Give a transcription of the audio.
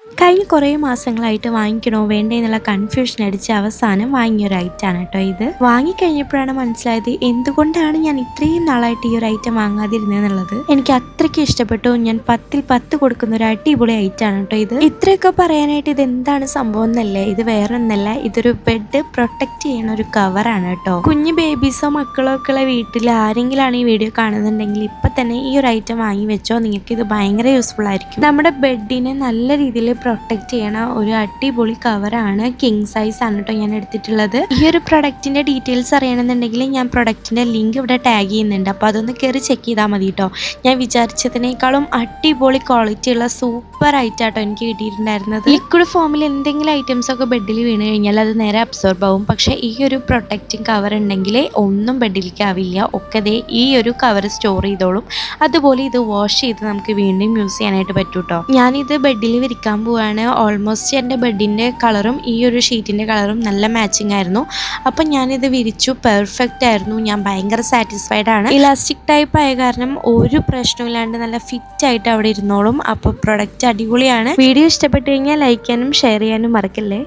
കഴിഞ്ഞ കുറേ മാസങ്ങളായിട്ട് വാങ്ങിക്കണോ വേണ്ടേ എന്നുള്ള കൺഫ്യൂഷൻ അടിച്ച് അവസാനം വാങ്ങിയൊരു ഐറ്റമാണ് കേട്ടോ ഇത്. വാങ്ങിക്കഴിഞ്ഞപ്പോഴാണ് മനസ്സിലായത് എന്തുകൊണ്ടാണ് ഞാൻ ഇത്രയും നാളായിട്ട് ഈ ഒരു ഐറ്റം വാങ്ങാതിരുന്നതെന്നുള്ളത്. എനിക്ക് അത്രയ്ക്ക് ഇഷ്ടപ്പെട്ടു. ഞാൻ 10ൽ 10 കൊടുക്കുന്ന ഒരു അടിപൊളി ഐറ്റമാണ് കേട്ടോ ഇത്. ഇത്രയൊക്കെ പറയാനായിട്ട് ഇത് എന്താണ് സംഭവം എന്നല്ലേ, ഇത് വേറെ ഒന്നല്ല, ഇതൊരു ബെഡ് പ്രൊട്ടക്ട് ചെയ്യുന്ന ഒരു കവറാണ് കേട്ടോ. കുഞ്ഞു ബേബീസോ മക്കളോ ഒക്കെ ഉള്ള വീട്ടിൽ ആരെങ്കിലാണ് ഈ വീഡിയോ കാണുന്നുണ്ടെങ്കിൽ ഇപ്പം തന്നെ ഈ ഒരു ഐറ്റം വാങ്ങി വെച്ചോ, നിങ്ങൾക്ക് ഇത് ഭയങ്കര യൂസ്ഫുൾ ആയിരിക്കും. നമ്മുടെ ബെഡിനെ നല്ല രീതിയിൽ പ്രൊട്ടക്റ്റ് ചെയ്യണ ഒരു അടിപൊളി കവറാണ്. കിങ് സൈസ് ആണ് കേട്ടോ ഞാൻ എടുത്തിട്ടുള്ളത്. ഈ ഒരു പ്രൊഡക്റ്റിന്റെ ഡീറ്റെയിൽസ് അറിയണമെന്നുണ്ടെങ്കിൽ ഞാൻ പ്രൊഡക്റ്റിന്റെ ലിങ്ക് ഇവിടെ ടാഗ് ചെയ്യുന്നുണ്ട്, അപ്പോൾ അതൊന്ന് കയറി ചെക്ക് ചെയ്താൽ മതി കേട്ടോ. ഞാൻ വിചാരിച്ചതിനേക്കാളും അടിപൊളി ക്വാളിറ്റി ഉള്ള സൂപ്പർ ആയിട്ടാട്ടോ എനിക്ക് കിട്ടിയിട്ടുണ്ടായിരുന്നത്. ലിക്വിഡ് ഫോമിൽ എന്തെങ്കിലും ഐറ്റംസ് ഒക്കെ ബെഡിൽ വീണ് കഴിഞ്ഞാൽ അത് നേരെ അബ്സോർബ് ആവും. പക്ഷേ ഈ ഒരു പ്രൊട്ടക്റ്റിംഗ് കവർ ഉണ്ടെങ്കിൽ ഒന്നും ബെഡിലേക്ക് ആവില്ല, ഒക്കെ ദേ ഈ ഒരു കവർ സ്റ്റോർ ചെയ്തോളും. അതുപോലെ ഇത് വാഷ് ചെയ്ത് നമുക്ക് വീണ്ടും യൂസ് ചെയ്യാനായിട്ട് പറ്റും കേട്ടോ. ഞാനിത് ബെഡിൽ വിരിക്കാൻ പോവാണ്. ഓൾമോസ്റ്റ് എൻ്റെ ബെഡിൻ്റെ കളറും ഈ ഒരു ഷീറ്റിൻ്റെ കളറും നല്ല മാച്ചിങ് ആയിരുന്നു. അപ്പം ഞാനിത് വിരിച്ചു, പെർഫെക്റ്റ് ആയിരുന്നു. ഞാൻ ഭയങ്കര സാറ്റിസ്ഫൈഡ് ആണ്. ഇലാസ്റ്റിക് ടൈപ്പ് ആയ കാരണം ഒരു പ്രശ്നമില്ലാണ്ട് നല്ല ഫിറ്റ് ആയിട്ട് അവിടെ ഇരുന്നോളും. അപ്പോൾ പ്രൊഡക്റ്റ് അടിപൊളിയാണ്. വീഡിയോ ഇഷ്ടപ്പെട്ടു കഴിഞ്ഞാൽ ലൈക്ക് ചെയ്യാനും ഷെയർ ചെയ്യാനും മറക്കല്ലേ.